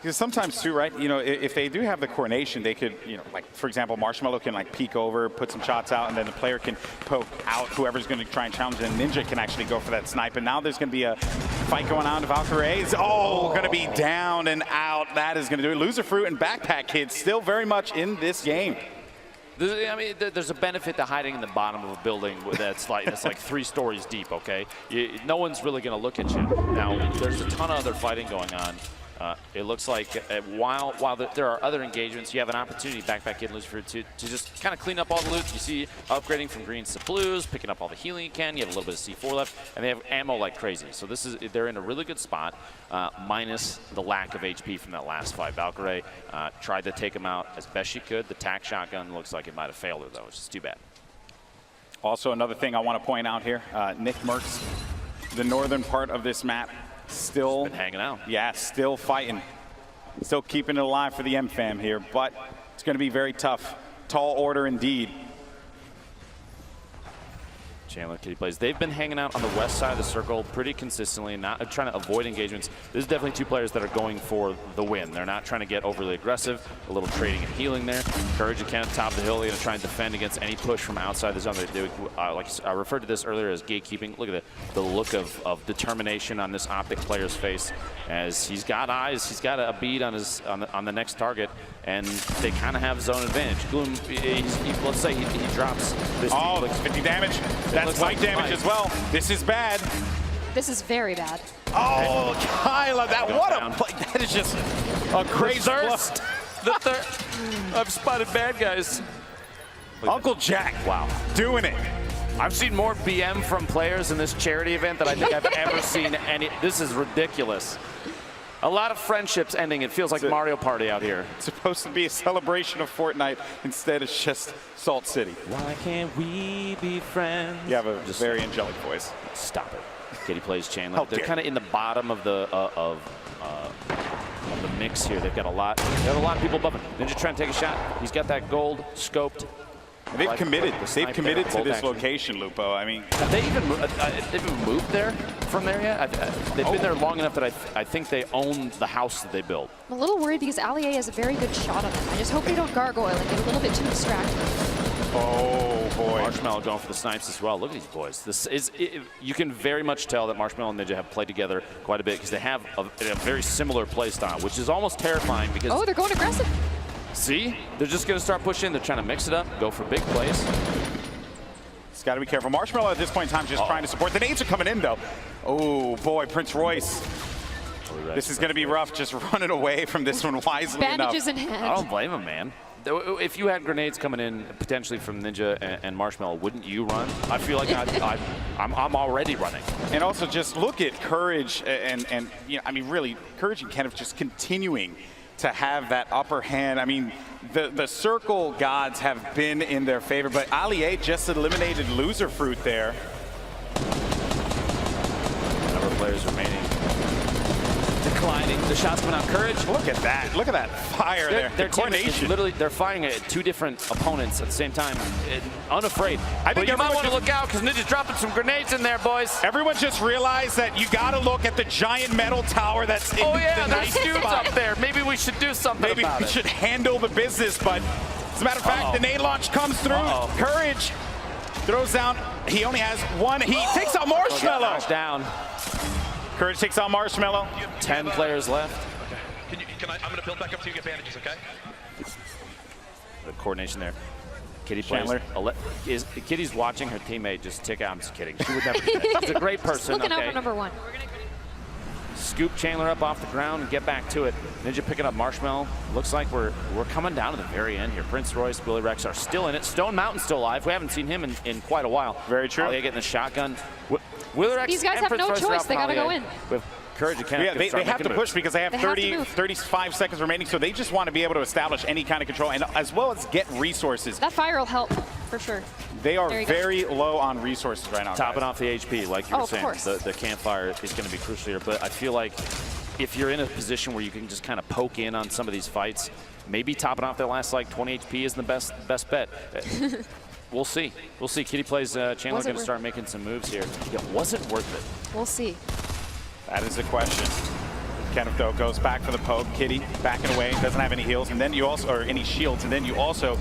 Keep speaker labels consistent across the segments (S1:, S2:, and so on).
S1: Because sometimes too, right? You know, if they do have the coordination, they could, you know, like for example, Marshmallow can like peek over, put some shots out, and then the player can poke out whoever's going to try and challenge, and Ninja can actually go for that snipe. And now there's going to be a fight going on. Valkyrie is going to be down and out. That is going to do it. Loser Fruit and Backpack Kids still very much in this game.
S2: I mean, there's a benefit to hiding in the bottom of a building that's like 3 stories deep. Okay, no one's really going to look at you. Now, there's a ton of other fighting going on. It looks like while there are other engagements, you have an opportunity, Backpack Kid and Loser Fruit, to just kind of clean up all the loot. You see upgrading from greens to blues, picking up all the healing you can. You have a little bit of C4 left, and they have ammo like crazy. So they're in a really good spot, minus the lack of HP from that last fight. Valkyrie tried to take him out as best she could. The tac shotgun looks like it might have failed her, though, which is too bad.
S1: Also, another thing I want to point out here, Nick Merckx, the northern part of this map, still
S2: been hanging out.
S1: Yeah, still fighting. Still keeping it alive for the M-Fam here, but it's going to be very tough. Tall order indeed.
S2: Chandler, Kitty Plays. They've been hanging out on the west side of the circle pretty consistently, not trying to avoid engagements. This is definitely 2 players that are going for the win. They're not trying to get overly aggressive. A little trading and healing there. Courage and Kenneth, top of the hill. They're going to try and defend against any push from outside the zone. Like I referred to this earlier as gatekeeping. Look at the look of determination on this Optic player's face, as he's got eyes. He's got a bead on the next target, and they kind of have zone advantage. Gloom, let's say he drops this.
S1: Oh, looks 50 damage. That's white damage as well. This is bad.
S3: This is very bad.
S1: Oh, Kyla, what a play. That is just a crazy
S2: thirst. I've spotted bad guys.
S1: Uncle Jack,
S2: wow,
S1: doing it.
S2: I've seen more BM from players in this charity event than I think I've ever seen any. This is ridiculous. A lot of friendships ending. It feels like Mario Party out here.
S1: It's supposed to be a celebration of Fortnite. Instead, it's just Salt City.
S2: Why can't we be friends?
S1: You have a very angelic voice.
S2: Stop it. Kitty Plays Chandler. They're kind of in the bottom of the mix here. They've got a lot. They have a lot of people above him. Ninja trying to take a shot. He's got that gold scoped.
S1: And they've committed. They've committed to this location, Lupo. I mean,
S2: have they even moved there from there yet? They've been there long enough that I think they own the house that they built.
S3: I'm a little worried because Allier has a very good shot on them. I just hope they don't gargoyle and get a little bit too distracted.
S1: Oh boy!
S2: Marshmallow going for the snipes as well. Look at these boys. You can very much tell that Marshmallow and Ninja have played together quite a bit because they have a very similar play style, which is almost terrifying because.
S3: They're going aggressive.
S2: See? They're just going to start pushing. They're trying to mix it up, go for big plays.
S1: It's got to be careful. Marshmallow at this point in time just trying to support. The nades are coming in, though. Oh, boy, Prince Royce. This is going to be rough, just running away from this one wisely
S3: Bandages
S1: enough.
S3: in hand.
S2: I don't blame him, man. If you had grenades coming in potentially from Ninja and Marshmallow, wouldn't you run? I feel like I'm already running.
S1: And also just look at Courage and you know, I mean, really, Courage and Kenneth just continuing to have that upper hand. I mean, the circle gods have been in their favor, but Allier just eliminated Loser Fruit there.
S2: Number of players remaining. Declining. The shots coming out. Courage.
S1: Look at that. Look at that fire there.
S2: Their coordination. Literally, they're firing at 2 different opponents at the same time. Unafraid. I think you might want to look out because Ninja's dropping some grenades in there, boys.
S1: Everyone just realized that you got to look at the giant metal tower that's in the nice
S2: dudes up there. Maybe we should do something about it.
S1: Maybe we should handle the business, but as a matter of fact, the nade launch comes through. Courage throws down. He only has one. He takes out Marshmallow.
S2: Down.
S1: Courage takes out Marshmallow.
S2: 10 players left.
S4: Okay. I'm going to build back up to you, get bandages, okay?
S2: The coordination there. Kitty Chandler. Kitty's watching her teammate just tick out. I'm just kidding. She would never do that. She's a great person.
S3: Looking out for number 1.
S2: Scoop Chandler up off the ground and get back to it. Ninja picking up Marshmallow. Looks like we're coming down to the very end here. Prince Royce, Willie Rex are still in it. Stone Mountain's still alive. We haven't seen him in quite a while.
S1: Very true.
S2: Getting the shotgun. Willie Rex.
S3: These guys have no choice. They got to go in.
S2: With Courage and Kenneth.
S1: Yeah, they have to push because they have 35 seconds remaining, so they just want to be able to establish any kind of control and as well as get resources.
S3: That fire will help for sure.
S1: They are very low on resources right now.
S2: Topping off the HP, like you were saying.
S3: Of course.
S2: The campfire is going to be crucial here, but I feel like if you're in a position where you can just kind of poke in on some of these fights, maybe topping off that last like 20 HP isn't the best bet. We'll see. We'll see. Kitty Plays Chandler going to start making some moves here. Yeah, was it worth it?
S3: We'll see.
S1: That is the question. Kenneth, though, goes back for the poke. Kitty backing away, doesn't have any heals, and then you also, or any shields, and then you also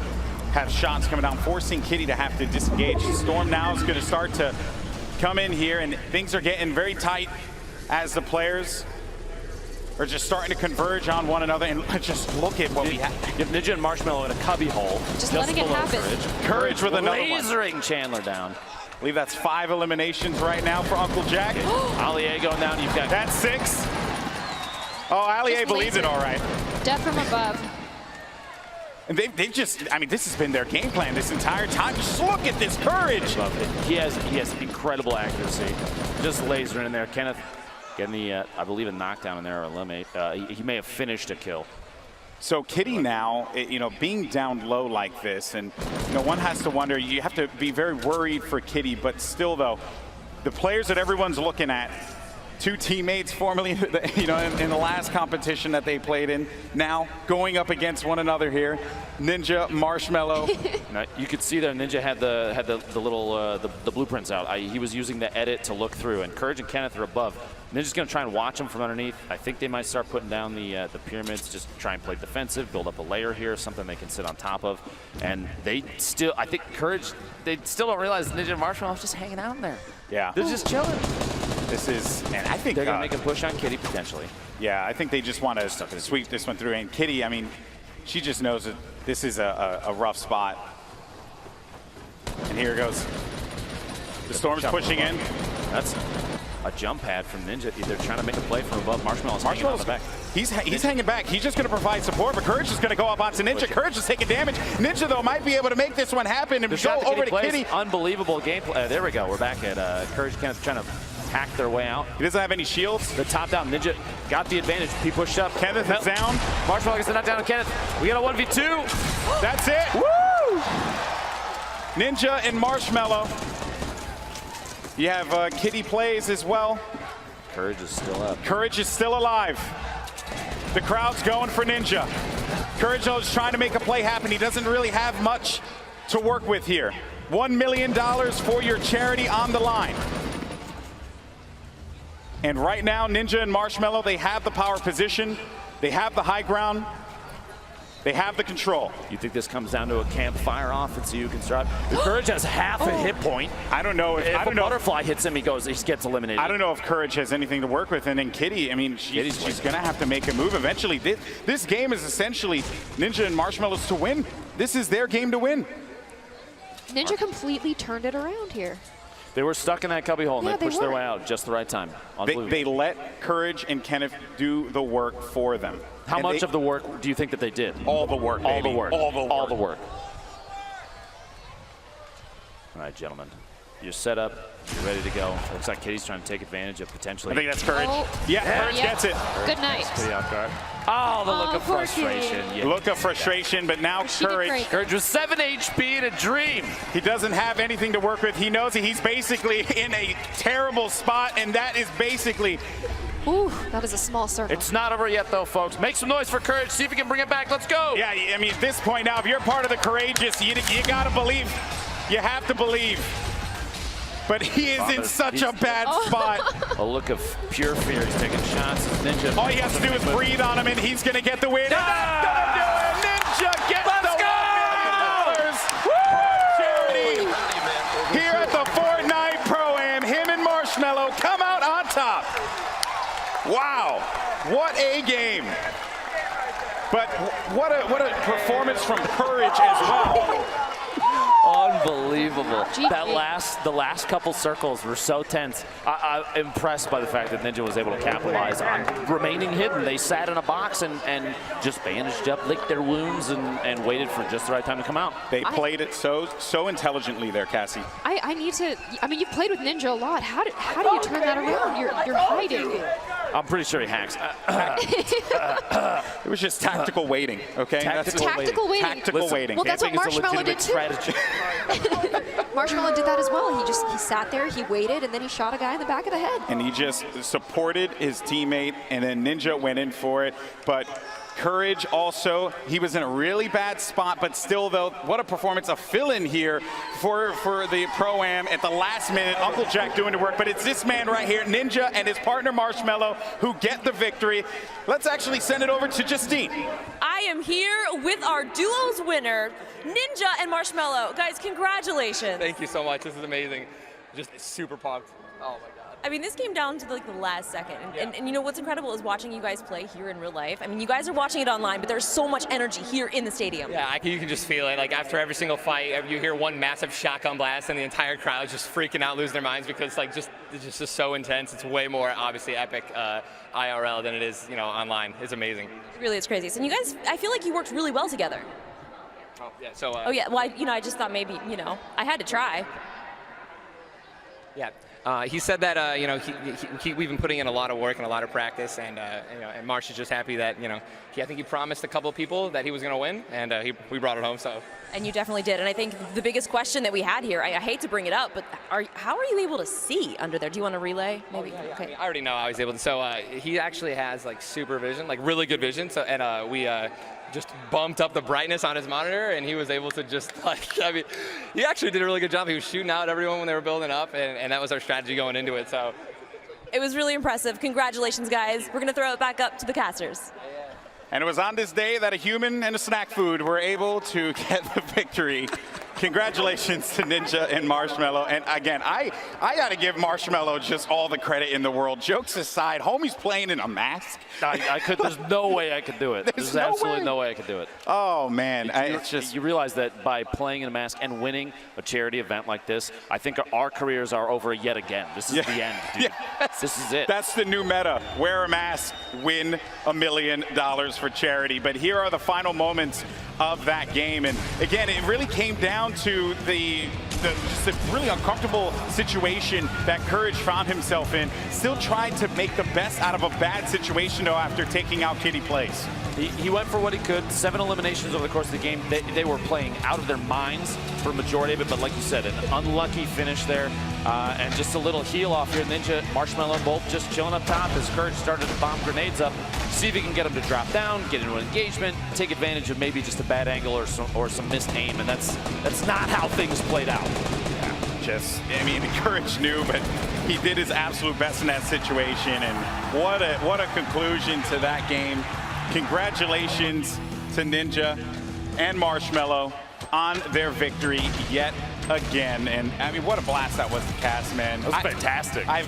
S1: have shots coming down, forcing Kitty to have to disengage. Storm now is going to start to come in here, and things are getting very tight as the players are just starting to converge on one another. And just look at what we have.
S2: You have Ninja and Marshmallow in a cubby hole.
S3: Just letting it happen.
S1: Courage with another one.
S2: Lasering Chandler down.
S1: I believe that's 5 eliminations right now for Uncle Jack.
S2: Allier going down. You've got
S1: That's 6. Oh, Allier believed it all right.
S3: Death from above.
S1: And they just, I mean, this has been their game plan this entire time. Just look at this courage.
S2: Love it. He has incredible accuracy. Just lasering in there. Kenneth getting the, I believe, a knockdown in there or eliminate. He may have finished a kill.
S1: So Kitty now, you know, being down low like this, and you know, one has to wonder, you have to be very worried for Kitty, but still though, the players that everyone's looking at, 2 teammates formerly, you know, in the last competition that they played in, now going up against one another here. Ninja, Marshmallow.
S2: Now, you could see there Ninja had the little the blueprints out. He was using the edit to look through, and Courage and Kenneth are above. Ninja's going to try and watch them from underneath. I think they might start putting down the pyramids, just try and play defensive, build up a layer here, something they can sit on top of. And they still, I think Courage, they still don't realize Ninja and Marshmallow is just hanging out in there.
S1: Yeah.
S2: They're just chilling.
S1: This is, and I think
S2: They're going to make a push on Kitty potentially.
S1: Yeah, I think they just want to sweep this one through. And Kitty, I mean, she just knows that this is a rough spot. And here it goes. The Storm's pushing in.
S2: That's a jump pad from Ninja. They're trying to make a play from above. Marshmallow's hanging on the back.
S1: He's hanging back. He's just going to provide support, but Courage is going to go up onto Ninja. Courage is taking damage. Ninja, though, might be able to make this one happen and go over to Kitty.
S2: Unbelievable gameplay. There we go. We're back at Courage Kenneth trying to hack their way out.
S1: He doesn't have any shields.
S2: The top down. Ninja got the advantage. He pushed up.
S1: Kenneth is down.
S2: Marshmallow gets the knockdown on Kenneth. We got a 1v2.
S1: That's it. Woo! Ninja and Marshmallow. You have Kitty plays as well.
S2: Courage is still up.
S1: Courage is still alive. The crowd's going for Ninja. Courage is trying to make a play happen. He doesn't really have much to work with here. $1 million for your charity on the line. And right now, Ninja and Marshmallow, they have the power position. They have the high ground. They have the control.
S2: You think this comes down to a campfire offense you can start? Courage has half a hit point.
S1: I don't know if
S2: a butterfly hits him, he gets eliminated.
S1: I don't know if Courage has anything to work with. And then Kitty, I mean, she's going to have to make a move eventually. This game is essentially Ninja and Marshmallow's to win. This is their game to win.
S3: Ninja completely turned it around here.
S2: They were stuck in that cubby hole, and
S3: Yeah,
S2: they pushed
S3: they
S2: their
S3: were.
S2: way out just the right time.
S1: They let Courage and Kenneth do the work for them.
S2: How much of the work do you think that they did?
S1: All the work,
S2: All
S1: baby.
S2: the work.
S1: All the work.
S2: All the work. All right, gentlemen. You're set up. You're ready to go. Looks like Kitty's trying to take advantage of potentially.
S1: I think that's Courage.
S3: Oh.
S1: Yeah, Courage
S3: Yeah.
S1: gets it.
S3: Good night.
S2: Kitty off guard. Oh, the look of
S3: poor
S2: frustration.
S3: Kitty.
S2: Yeah.
S1: Look of frustration, but now
S3: She did
S1: Courage,
S3: great.
S2: Courage with 7 HP and a dream.
S1: he doesn't have anything to work with. He knows that he's basically in a terrible spot, and that is basically
S3: Ooh, that is a small circle.
S2: It's not over yet, though, folks. Make some noise for Courage. See if we can bring it back. Let's go.
S1: Yeah, I mean, at this point now, if you're part of the courageous, you got to believe. You have to believe. But he is in such a bad spot.
S2: A look of pure fear. He's taking shots. Ninja.
S1: All he has to do is breathe on him, and he's going to get the win.
S2: No!
S1: And that's going to do it. Ninja gets
S2: Let's
S1: the
S2: go!
S1: $1 million for charity. Here at the Fortnite Pro-Am, him and Marshmallow come out on top. Wow, what a game. But what a performance from Courage as well.
S2: Unbelievable.
S3: GG.
S2: The last couple circles were so tense. I'm impressed by the fact that Ninja was able to capitalize on remaining hidden. They sat in a box and just bandaged up, licked their wounds, and waited for just the right time to come out.
S1: They played it so intelligently there, Cassie.
S3: I need to. I mean, you've played with Ninja a lot. How do you turn that around? You're hiding.
S2: I'm pretty sure he hacks.
S1: It was just tactical waiting, okay?
S3: Tactical waiting.
S1: Tactical waiting.
S3: Well, that's what
S2: Camping is a
S3: Marshmallow did
S2: legitimate
S3: too.
S2: strategy.
S3: Marshmallow did that as well. He sat there, he waited, and then he shot a guy in the back of the head.
S1: And he just supported his teammate, and then Ninja went in for it. But Courage also, he was in a really bad spot, but still, though, what a performance. A fill-in here for the Pro-Am at the last minute. Uncle Jack doing the work, but it's this man right here, Ninja, and his partner Marshmallow, who get the victory. Let's actually send it over to Justine.
S5: I am here with our duos winner, Ninja and Marshmallow. Guys, congratulations.
S6: Thank you so much. This is amazing. Just super pumped. Oh my God.
S5: I mean, this came down to like the last second. And you know what's incredible is watching you guys play here in real life. I mean, you guys are watching it online, but there's so much energy here in the stadium.
S6: Yeah, you can just feel it. Like after every single fight, you hear one massive shotgun blast, and the entire crowd just freaking out, losing their minds because like it's just so intense. It's way more obviously epic IRL than it is online. It's amazing.
S5: It really is crazy. So you guys, I feel like you worked really well together.
S6: Oh yeah. So.
S5: Oh yeah. Well, I just thought maybe I had to try.
S6: Yeah. He said that we've been putting in a lot of work and a lot of practice, and and Marsh is just happy that I think he promised a couple of people that he was going to win, and we brought it home. So.
S5: And you definitely did. And I think the biggest question that we had here, I hate to bring it up, but how are you able to see under there? Do you want to relay? Maybe.
S6: Oh, yeah.
S5: Okay.
S6: I mean, I already know how he's able to. So he actually has like super vision, like really good vision. So and we. Just bumped up the brightness on his monitor, and he was able to just he actually did a really good job. He was shooting out everyone when they were building up, and that was our strategy going into it. So
S5: it was really impressive. Congratulations, guys. We're going to throw it back up to the casters.
S1: And it was on this day that a human and a snack food were able to get the victory. Congratulations to Ninja and Marshmallow. And again, I got to give Marshmallow just all the credit in the world. Jokes aside, homie's playing in a mask.
S2: I could. There's no way I could do it. There's absolutely no way I could do it.
S1: Oh man,
S2: it's just you realize that by playing in a mask and winning a charity event like this, I think our careers are over yet again. This is the end, dude.
S1: Yes.
S2: This is it.
S1: That's the new meta. Wear a mask, win $1 million for charity. But here are the final moments of that game, and again, it really came down to just a really uncomfortable situation that Courage found himself in. Still tried to make the best out of a bad situation, though, after taking out Kitty Place.
S2: He went for what he could. 7 eliminations over the course of the game. They were playing out of their minds for a majority of it, but like you said, an unlucky finish there, and just a little heel off here. Ninja, Marshmallow, both just chilling up top as Courage started to bomb grenades up. See if he can get them to drop down, get into an engagement, take advantage of maybe just a bad angle or some missed aim, and that's not how things played out.
S1: Courage knew, but he did his absolute best in that situation, and what a conclusion to that game. Congratulations to Ninja and Marshmallow on their victory yet again. And I mean, what a blast that was to cast, man.
S2: That was fantastic.
S1: I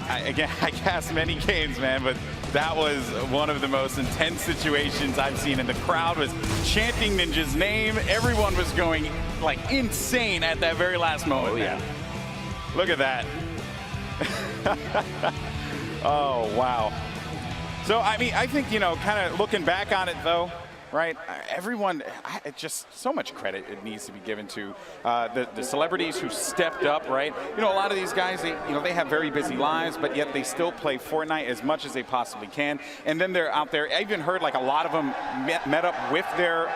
S1: cast many games, man, but that was one of the most intense situations I've seen. And the crowd was chanting Ninja's name. Everyone was going like insane at that very last moment.
S2: Oh, yeah.
S1: Man. Look at that. Oh, wow. So, I mean, I think, kind of looking back on it, though, right, everyone, just so much credit it needs to be given to the celebrities who stepped up, right? A lot of these guys, they have very busy lives, but yet they still play Fortnite as much as they possibly can. And then they're out there. I even heard, like, a lot of them met up with their...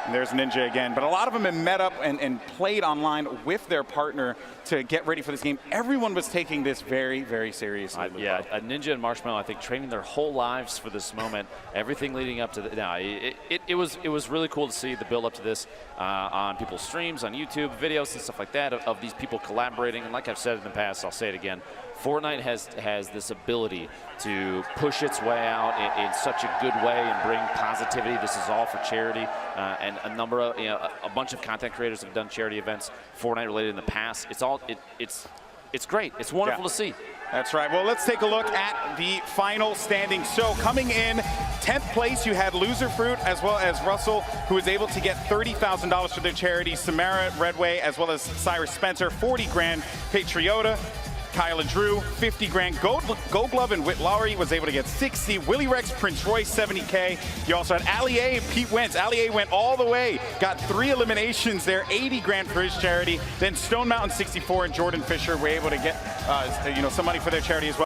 S1: There's Ninja again, but a lot of them have met up and played online with their partner to get ready for this game. Everyone was taking this very, very seriously.
S2: Yeah, Ninja and Marshmallow, I think, training their whole lives for this moment. Everything leading up to it was really cool to see the build up to this on people's streams, on YouTube, videos and stuff like that of these people collaborating. And like I've said in the past, I'll say it again. Fortnite has this ability to push its way out in such a good way and bring positivity. This is all for charity, and a number of a bunch of content creators have done charity events Fortnite related in the past. It's great. It's wonderful to see.
S1: That's right. Well, let's take a look at the final standings. So coming in 10th place, you had Loser Fruit as well as Russell, who was able to get $30,000 for their charity. Samara Redway as well as Cyrus Spencer, 40 grand. Patriota, Kyle and Drew, 50 grand. Gold Glove and Whit Lowry was able to get 60. Willie Rex, Prince Royce, 70K. You also had Ali A and Pete Wentz. Ali A went all the way, got 3 eliminations there, 80 grand for his charity. Then Stone Mountain, 64, and Jordan Fisher were able to get some money for their charity as well.